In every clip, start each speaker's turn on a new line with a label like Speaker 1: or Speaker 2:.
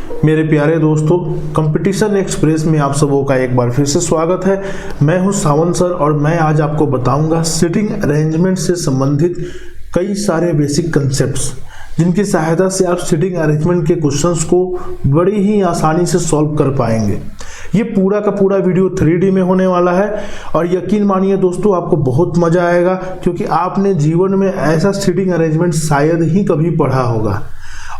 Speaker 1: मेरे प्यारे दोस्तों, कंपटीशन एक्सप्रेस में आप सबों का एक बार फिर से स्वागत है। मैं हूं सावंत सर और मैं आज आपको बताऊंगा सिटिंग अरेंजमेंट से संबंधित कई सारे बेसिक कंसेप्ट्स, जिनकी सहायता से आप सिटिंग अरेंजमेंट के क्वेश्चंस को बड़ी ही आसानी से सॉल्व कर पाएंगे। ये पूरा का पूरा वीडियो 3D में होने वाला है और यकीन मानिए दोस्तों, आपको बहुत मजा आएगा, क्योंकि आपने जीवन में ऐसा सिटिंग अरेंजमेंट शायद ही कभी पढ़ा होगा।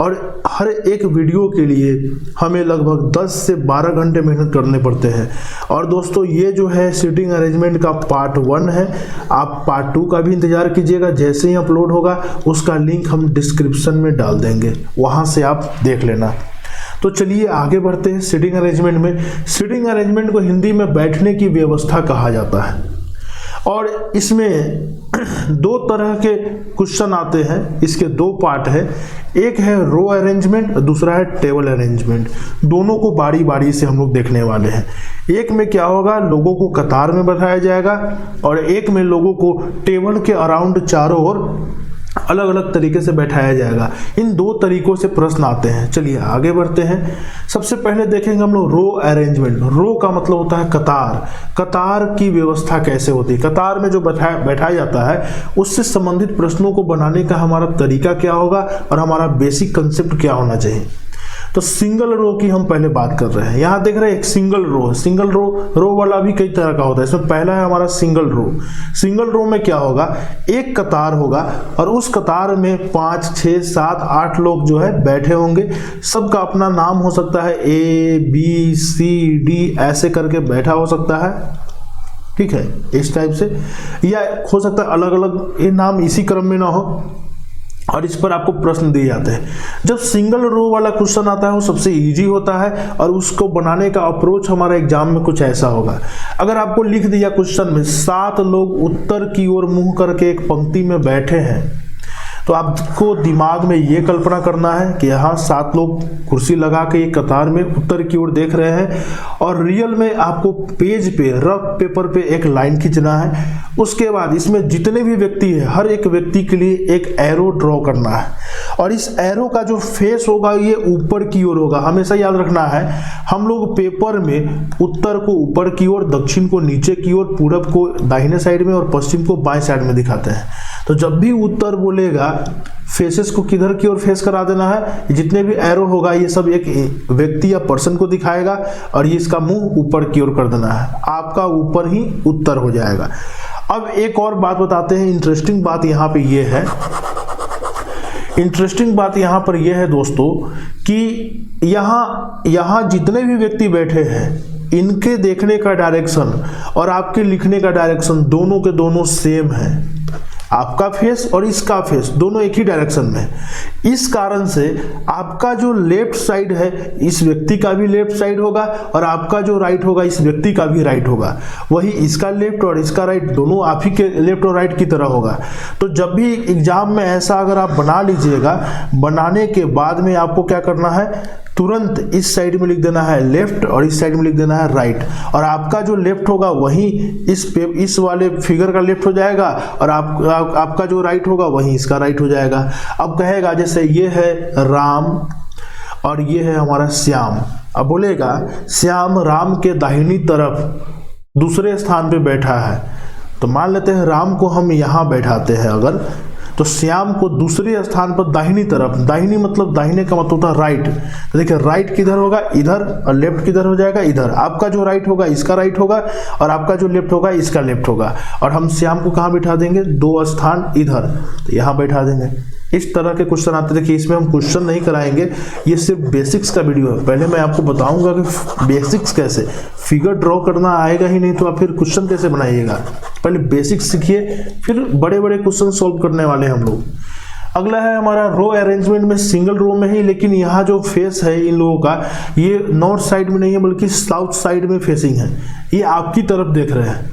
Speaker 1: और हर एक वीडियो के लिए हमें लगभग 10 से 12 घंटे मेहनत करने पड़ते हैं। और दोस्तों, ये जो है सिटिंग अरेंजमेंट का पार्ट 1 है। आप पार्ट 2 का भी इंतजार कीजिएगा। जैसे ही अपलोड होगा उसका लिंक हम डिस्क्रिप्शन में डाल देंगे, वहाँ से आप देख लेना। तो चलिए आगे बढ़ते हैं सिटिंग अरेंजमेंट में। सिटिंग अरेंजमेंट को हिंदी में बैठने की व्यवस्था कहा जाता है और इसमें 2 तरह के क्वेश्चन आते हैं। इसके 2 पार्ट है, एक है रो अरेंजमेंट, दूसरा है टेबल अरेंजमेंट। दोनों को बारी बारी से हम लोग देखने वाले हैं। एक में क्या होगा, लोगों को कतार में बैठाया जाएगा और एक में लोगों को टेबल के अराउंड चारों ओर अलग अलग तरीके से बैठाया जाएगा। इन 2 तरीकों से प्रश्न आते हैं। चलिए आगे बढ़ते हैं। सबसे पहले देखेंगे हम लोग रो अरेंजमेंट। रो का मतलब होता है कतार। कतार की व्यवस्था कैसे होती है, कतार में जो बैठाया जाता है उससे संबंधित प्रश्नों को बनाने का हमारा तरीका क्या होगा और हमारा बेसिक कंसेप्ट क्या होना चाहिए। तो सिंगल रो की हम पहले बात कर रहे हैं। यहाँ देख रहे हैं एक सिंगल रो है। सिंगल रो वाला भी कई तरह का होता है। इसमें पहला है हमारा सिंगल रो। सिंगल रो में क्या होगा, एक कतार होगा और उस कतार में 5, 6, 7, 8 लोग जो है बैठे होंगे। सबका अपना नाम हो सकता है, ABCD ऐसे करके बैठा हो सकता है, ठीक है, इस टाइप से, या हो सकता है अलग अलग ये नाम इसी क्रम में ना हो और इस पर आपको प्रश्न दिए जाते हैं। जब सिंगल रो वाला क्वेश्चन आता है वो सबसे इजी होता है और उसको बनाने का अप्रोच हमारा एग्जाम में कुछ ऐसा होगा। अगर आपको लिख दिया क्वेश्चन में 7 लोग उत्तर की ओर मुंह करके एक पंक्ति में बैठे हैं, तो आपको दिमाग में ये कल्पना करना है कि यहाँ 7 लोग कुर्सी लगा के एक कतार में उत्तर की ओर देख रहे हैं और रियल में आपको पेज पे, रफ पेपर पे एक लाइन खींचना है। उसके बाद इसमें जितने भी व्यक्ति है, हर एक व्यक्ति के लिए एक एरो ड्रॉ करना है और इस एरो का जो फेस होगा ये ऊपर की ओर होगा। हमेशा याद रखना है, हम लोग पेपर में उत्तर को ऊपर की ओर, दक्षिण को नीचे की ओर, पूरब को दाहिने साइड में और पश्चिम को बाएं साइड में दिखाते हैं। तो जब भी उत्तर बोलेगा, फेसेस को किधर की ओर फेस करा देना है। जितने भी एरो होगा ये सब एक व्यक्ति या पर्सन को दिखाएगा और ये इसका मुंह ऊपर की ओर कर देना है। आपका ऊपर ही उत्तर हो जाएगा। अब एक और बात बताते हैं। इंटरेस्टिंग बात यहाँ पे ये है, इंटरेस्टिंग बात यहाँ पर यह है दोस्तों कि यहाँ जितने भी व्यक्ति बैठे हैं, इनके देखने का डायरेक्शन और आपके लिखने का डायरेक्शन दोनों के दोनों सेम है। आपका फेस और इसका फेस दोनों एक ही डायरेक्शन में। इस कारण से आपका जो लेफ्ट साइड है इस व्यक्ति का भी लेफ्ट साइड होगा और आपका जो राइट होगा इस व्यक्ति का भी राइट होगा। वही इसका लेफ्ट और इसका राइट दोनों आप ही के लेफ्ट और राइट की तरह होगा। तो जब भी एग्जाम में ऐसा अगर आप बना लीजिएगा, बनाने के बाद में आपको क्या करना है, तुरंत इस साइड में लिख देना है लेफ्ट और इस साइड में लिख देना है राइट। और आपका जो लेफ्ट होगा वही इस वाले फिगर का लेफ्ट हो जाएगा और आपका जो राइट होगा वही इसका राइट हो जाएगा। अब कहेगा जैसे ये है राम और ये है हमारा श्याम। अब बोलेगा श्याम राम के दाहिनी तरफ दूसरे स्थान पे बैठा है। तो मान लेते हैं राम को हम यहाँ बैठाते हैं अगर, तो श्याम को दूसरे स्थान पर दाहिनी तरफ, दाहिनी मतलब दाहिने का मतलब होता है राइट। तो देखिए राइट किधर होगा, इधर, और लेफ्ट किधर हो जाएगा, इधर। आपका जो राइट होगा इसका राइट होगा और आपका जो लेफ्ट होगा इसका लेफ्ट होगा। और हम श्याम को कहाँ बिठा देंगे, 2 स्थान इधर, तो यहाँ बैठा देंगे। इस तरह के क्वेश्चन आते। देखिए इसमें हम क्वेश्चन नहीं कराएंगे, ये सिर्फ बेसिक्स का वीडियो है। पहले मैं आपको बताऊंगा कि बेसिक्स कैसे, फिगर ड्रॉ करना आएगा ही नहीं तो आप फिर क्वेश्चन कैसे बनाइएगा। पहले बेसिक्स सीखिए, फिर बड़े बड़े क्वेश्चन सॉल्व करने वाले हैं हम लोग। अगला है हमारा रो अरेंजमेंट में, सिंगल रो में ही, लेकिन यहाँ जो फेस है इन लोगों का ये नॉर्थ साइड में नहीं है बल्कि साउथ साइड में फेसिंग है। ये आपकी तरफ देख रहे हैं।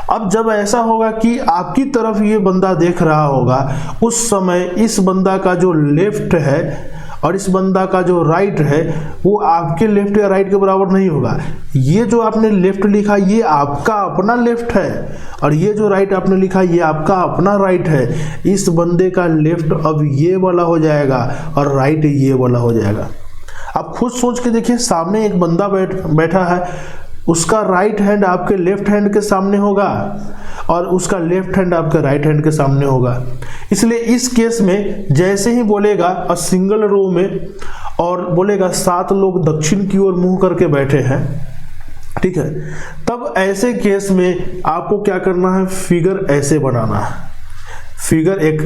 Speaker 1: अब जब ऐसा होगा कि आपकी तरफ ये बंदा देख रहा होगा, उस समय इस बंदा का जो लेफ्ट है और इस बंदा का जो राइट है वो आपके लेफ्ट या राइट के बराबर नहीं होगा। ये जो आपने लेफ्ट लिखा ये आपका अपना लेफ्ट है और ये जो राइट आपने लिखा ये आपका अपना राइट है। इस बंदे का लेफ्ट अब ये वाला हो जाएगा और राइट ये वाला हो जाएगा। आप खुद सोच के देखिए, सामने एक बंदा बैठा है, उसका राइट हैंड आपके लेफ्ट हैंड के सामने होगा और उसका लेफ्ट हैंड आपके राइट हैंड के सामने होगा। इसलिए इस केस में जैसे ही बोलेगा अ सिंगल रो में और बोलेगा 7 लोग दक्षिण की ओर मुंह करके बैठे हैं, ठीक है, तब ऐसे केस में आपको क्या करना है, फिगर ऐसे बनाना है, फिगर एक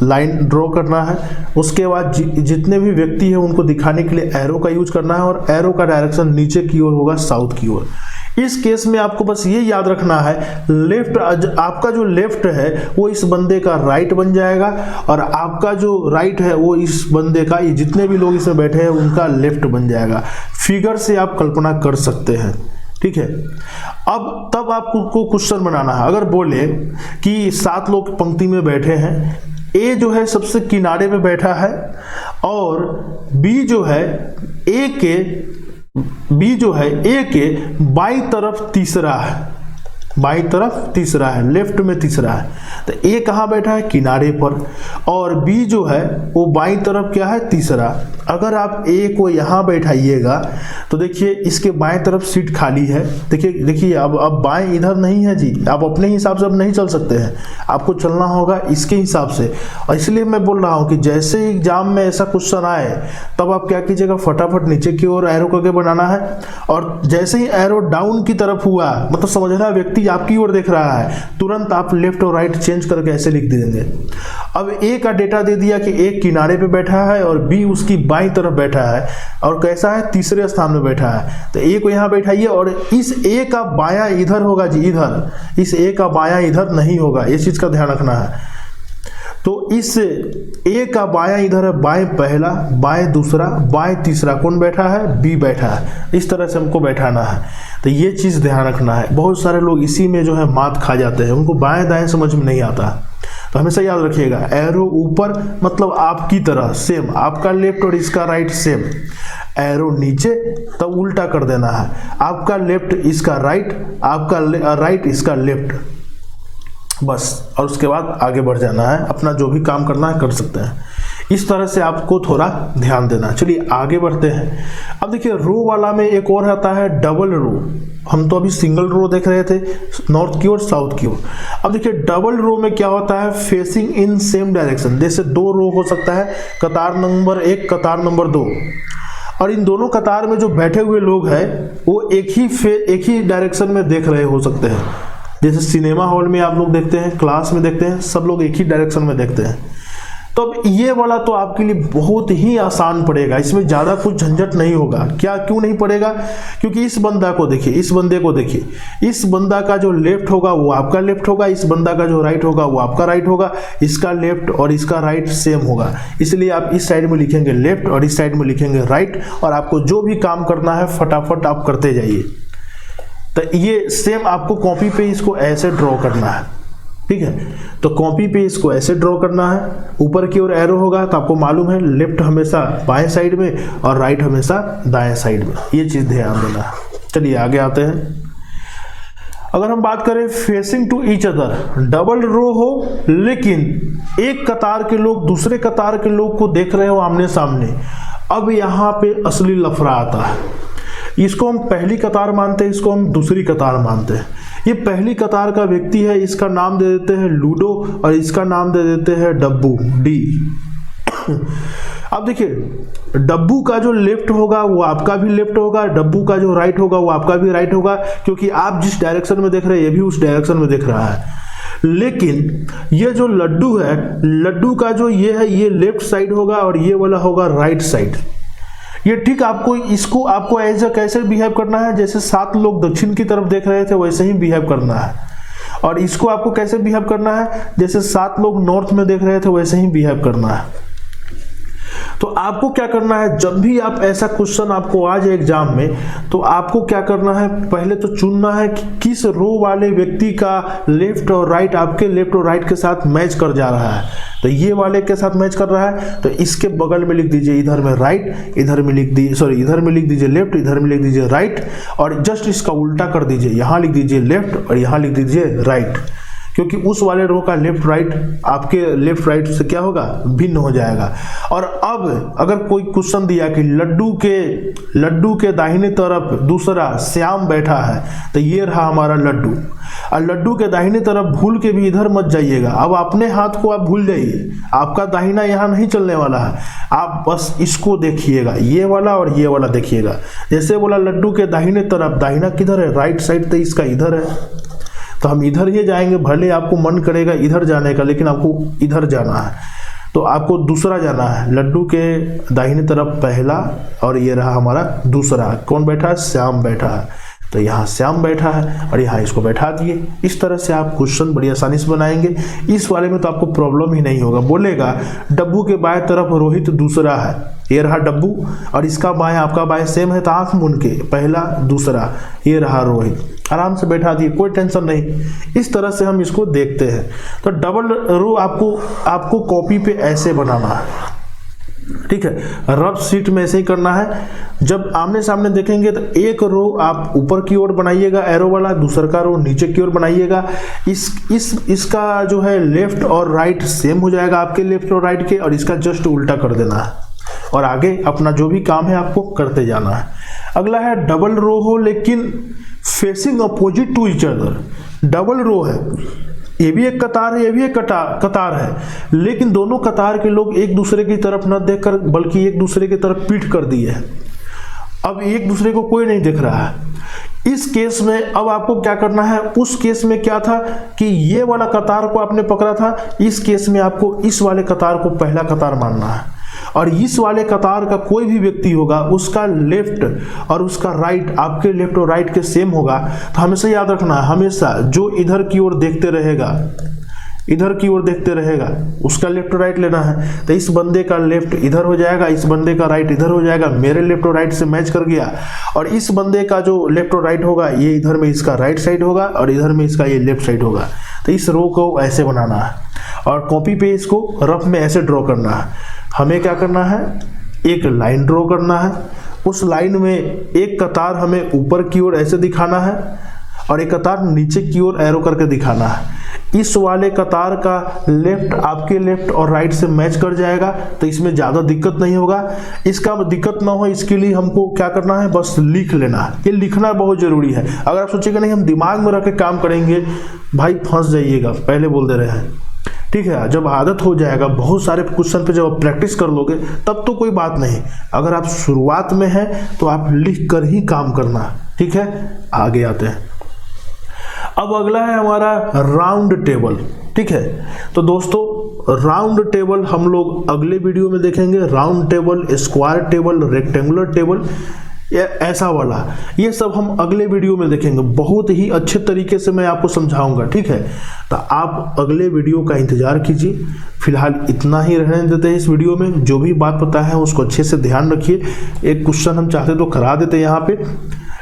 Speaker 1: लाइन ड्रॉ करना है। उसके बाद जितने भी व्यक्ति हैं उनको दिखाने के लिए एरो का यूज करना है और एरो का डायरेक्शन नीचे की ओर होगा, साउथ की ओर। इस केस में आपको बस ये याद रखना है, लेफ्ट, आपका जो लेफ्ट है वो इस बंदे का राइट बन जाएगा और आपका जो राइट है वो इस बंदे का, ये जितने भी लोग इसमें बैठे हैं उनका लेफ्ट बन जाएगा। फिगर से आप कल्पना कर सकते हैं, ठीक है। अब तब आपको क्वेश्चन बनाना है। अगर बोले कि 7 लोग पंक्ति में बैठे हैं, ए जो है सबसे किनारे में बैठा है और बी जो है ए के बाई तरफ तीसरा है, बाई तरफ तीसरा है, लेफ्ट में तीसरा है। तो ए कहाँ बैठा है, किनारे पर, और बी जो है वो बाई तरफ क्या है, तीसरा। अगर आप ए को यहाँ बैठाइएगा तो देखिए इसके बाएं तरफ सीट खाली है। देखिए अब बाएं इधर नहीं है जी, आप अपने हिसाब से अब नहीं चल सकते हैं, आपको चलना होगा इसके हिसाब से। और इसलिए मैं बोल रहा हूँ कि जैसे ही एग्जाम में ऐसा क्वेश्चन आए तब आप क्या कीजिएगा, फटाफट नीचे की ओर एरो करके बनाना है और जैसे ही एरो डाउन की तरफ हुआ, मतलब समझना व्यक्ति आपकी ओर देख रहा है, तुरंत आप लेफ्ट और राइट चेंज करके ऐसे लिख देंगे। अब ए का डेटा दे दिया कि ए किनारे पे बैठा है और बी उसकी बाईं तरफ बैठा है और कैसा है, तीसरे स्थान में बैठा है। तो ए को यहाँ बैठाइए और इस ए का बायां इधर होगा जी, इधर, इस ए का बायां इधर नहीं होगा, इस चीज का ध्यान रखना है। तो इस ए का बायां इधर है, बाएं पहला, बाएं दूसरा, बाएं तीसरा कौन बैठा है, बी बैठा है। इस तरह से हमको बैठाना है, तो ये चीज़ ध्यान रखना है। बहुत सारे लोग इसी में जो है मात खा जाते हैं, उनको बाएं दाएं समझ में नहीं आता। तो हमेशा याद रखिएगा, एरो ऊपर मतलब आपकी तरह सेम, आपका लेफ्ट और इसका राइट सेम। एरो नीचे तब उल्टा कर देना है, आपका लेफ्ट इसका राइट, आपका राइट इसका लेफ्ट, बस। और उसके बाद आगे बढ़ जाना है, अपना जो भी काम करना है कर सकते हैं। इस तरह से आपको थोड़ा ध्यान देना। चलिए आगे बढ़ते हैं। अब देखिए रो वाला में एक और आता है डबल रो। हम तो अभी सिंगल रो देख रहे थे, नॉर्थ की ओर साउथ की ओर। अब देखिए डबल रो में क्या होता है, फेसिंग इन सेम डायरेक्शन। जैसे 2 रो हो सकता है, कतार नंबर 1, कतार नंबर 2, और इन दोनों कतार में जो बैठे हुए लोग हैं वो एक ही डायरेक्शन में देख रहे हो सकते हैं। जैसे सिनेमा हॉल में आप लोग देखते हैं, क्लास में देखते हैं, सब लोग एक ही डायरेक्शन में देखते हैं। तो अब ये वाला तो आपके लिए बहुत ही आसान पड़ेगा, इसमें ज़्यादा कुछ झंझट नहीं होगा। क्यों नहीं पड़ेगा, क्योंकि इस बंदा को देखिए, इस बंदे को देखिए, इस बंदा का जो लेफ्ट होगा वो आपका लेफ्ट होगा, इस बंदा का जो राइट होगा वो आपका राइट होगा, इसका लेफ्ट और इसका राइट सेम होगा। इसलिए आप इस साइड में लिखेंगे लेफ्ट और इस साइड में लिखेंगे राइट, और आपको जो भी काम करना है फटाफट आप करते जाइए। तो ये सेम आपको कॉपी पे इसको ऐसे ड्रॉ करना है, ठीक है। तो कॉपी पे इसको ऐसे ड्रॉ करना है, ऊपर की ओर एरो होगा तो आपको मालूम है लेफ्ट हमेशा बाएं साइड में और राइट हमेशा दाएं साइड में, ये चीज़ ध्यान देना है। चलिए आगे आते हैं। अगर हम बात करें facing to each other, double row हो लेकिन एक कतार के लोग दूसरे कतार के लोग को देख रहे हो आमने सामने, अब यहाँ पे असली लफड़ा आता है। इसको हम पहली कतार मानते हैं, इसको हम दूसरी कतार मानते हैं। ये पहली कतार का व्यक्ति है, इसका नाम दे देते हैं लूडो और इसका नाम दे देते हैं डब्बू, डी। अब देखिए डब्बू का जो लेफ्ट होगा वो आपका भी लेफ्ट होगा, डब्बू का जो राइट होगा वो आपका भी राइट होगा, क्योंकि आप जिस डायरेक्शन में देख रहे हैं ये भी उस डायरेक्शन में देख रहा है। लेकिन ये जो लड्डू है, लड्डू का जो ये है ये लेफ्ट साइड होगा और ये वाला होगा राइट साइड। ये ठीक आपको एज अ कैसे बिहेव करना है, जैसे 7 लोग दक्षिण की तरफ देख रहे थे वैसे ही बिहेव करना है। और इसको आपको कैसे बिहेव करना है, जैसे 7 लोग नॉर्थ में देख रहे थे वैसे ही बिहेव करना है। तो आपको क्या करना है, जब भी आप ऐसा क्वेश्चन आपको आ जाए एग्जाम में, तो आपको क्या करना है, पहले तो चुनना है कि किस रो वाले व्यक्ति का लेफ्ट और राइट आपके लेफ्ट और राइट के साथ मैच कर जा रहा है। तो ये वाले के साथ मैच कर रहा है तो इसके बगल में लिख दीजिए इधर में राइट, इधर में लिख दीजिए लेफ्ट, इधर में लिख दीजिए राइट, और जस्ट इसका उल्टा कर दीजिए, यहाँ लिख दीजिए लेफ्ट और यहाँ लिख दीजिए राइट। क्योंकि उस वाले रो का लेफ्ट राइट आपके लेफ्ट राइट से क्या होगा, भिन्न हो जाएगा। और अब अगर कोई क्वेश्चन दिया कि लड्डू के दाहिने तरफ दूसरा श्याम बैठा है, तो ये रहा हमारा लड्डू। और लड्डू के दाहिने तरफ भूल के भी इधर मत जाइएगा, अब अपने हाथ को आप भूल जाइए, आपका दाहिना यहाँ नहीं चलने वाला है, आप बस इसको देखिएगा, ये वाला और ये वाला देखिएगा। जैसे बोला लड्डू के दाहिने तरफ, दाहिना किधर है, राइट साइड, तो इसका इधर है, तो हम इधर ही जाएंगे। भले आपको मन करेगा इधर जाने का, लेकिन आपको इधर जाना है, तो आपको दूसरा जाना है। लड्डू के दाहिने तरफ पहला और ये रहा हमारा दूसरा। कौन बैठा है, श्याम बैठा है, तो यहाँ श्याम बैठा है और यहाँ इसको बैठा दिए। इस तरह से आप क्वेश्चन बड़ी आसानी से बनाएंगे। इस वाले में तो आपको प्रॉब्लम ही नहीं होगा। बोलेगा डब्बू के बाएं तरफ रोहित दूसरा है, ये रहा डब्बू, और इसका बाएं आपका बाएं सेम है, तो आंख मूंद के पहला दूसरा, ये रहा रोहित, आराम से बैठा दिए, कोई टेंशन नहीं। इस तरह से हम इसको देखते हैं। तो डबल रो आपको कॉपी पे ऐसे बनाना है, ठीक है, रफ शीट में ऐसे ही करना है। जब आमने सामने देखेंगे तो एक रो आप ऊपर की ओर बनाइएगा एरो वाला, दूसरा का रो नीचे की ओर बनाइएगा। इसका जो है लेफ्ट और राइट सेम हो जाएगा आपके लेफ्ट और राइट के, और इसका जस्ट उल्टा कर देना है और आगे अपना जो भी काम है आपको करते जाना है। अगला है डबल रो हो लेकिन facing opposite to each other. Double row है, ये भी एक कतार है, ये भी एक कतार है, लेकिन दोनों कतार के लोग एक दूसरे की तरफ न देखकर बल्कि एक दूसरे की तरफ पीठ कर दिए है। अब एक दूसरे को कोई नहीं देख रहा है। इस केस में अब आपको क्या करना है, उस केस में क्या था कि ये वाला कतार को आपने पकड़ा था, इस केस में आपको इस वाले कतार को पहला कतार मानना है, और इस वाले कतार का कोई भी व्यक्ति होगा उसका लेफ्ट और उसका राइट आपके लेफ्ट और राइट के सेम होगा। तो हमेशा याद रखना है, हमेशा जो इधर की ओर देखते रहेगा, इधर की ओर देखते रहेगा, उसका लेफ्ट और राइट लेना है। तो इस बंदे का लेफ्ट इधर हो जाएगा, इस बंदे का राइट इधर हो जाएगा, मेरे लेफ्ट और राइट से मैच कर गया। और इस बंदे का जो लेफ्ट और राइट होगा, ये इधर में इसका राइट साइड होगा और इधर में इसका ये लेफ्ट साइड होगा। तो इस रो को ऐसे बनाना है और कॉपी पे इसको रफ में ऐसे ड्रॉ करना है। हमें क्या करना है, एक लाइन ड्रॉ करना है, उस लाइन में एक कतार हमें ऊपर की ओर ऐसे दिखाना है और एक कतार नीचे की ओर एरो करके दिखाना है। इस वाले कतार का लेफ्ट आपके लेफ्ट और राइट से मैच कर जाएगा, तो इसमें ज़्यादा दिक्कत नहीं होगा। इसका दिक्कत ना हो इसके लिए हमको क्या करना है, बस लिख लेना है। ये लिखना बहुत ज़रूरी है। अगर आप सोचेंगे नहीं हम दिमाग में रख के काम करेंगे, भाई फंस जाइएगा, पहले बोल दे रहे हैं, ठीक है। जब आदत हो जाएगा, बहुत सारे क्वेश्चन पे जब प्रैक्टिस कर लोगे तब तो कोई बात नहीं। अगर आप शुरुआत में हैं तो आप लिख कर ही काम करना, ठीक है। आगे आते हैं। अब अगला है हमारा राउंड टेबल, ठीक है। तो दोस्तों राउंड टेबल हम लोग अगले वीडियो में देखेंगे। Round table, square table, rectangular table, ऐसा वाला, ये सब हम अगले वीडियो में देखेंगे। बहुत ही अच्छे तरीके से मैं आपको समझाऊंगा, ठीक है। तो आप अगले वीडियो का इंतजार कीजिए। फिलहाल इतना ही रहने देते हैं इस वीडियो में। जो भी बात पता है उसको अच्छे से ध्यान रखिए। एक क्वेश्चन हम चाहते तो करा देते यहाँ पे,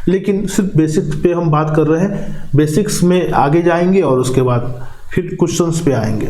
Speaker 1: लेकिन सिर्फ बेसिक्स पे हम बात कर रहे हैं। बेसिक्स में आगे जाएंगे और उसके बाद फिर क्वेश्चंस पे आएंगे।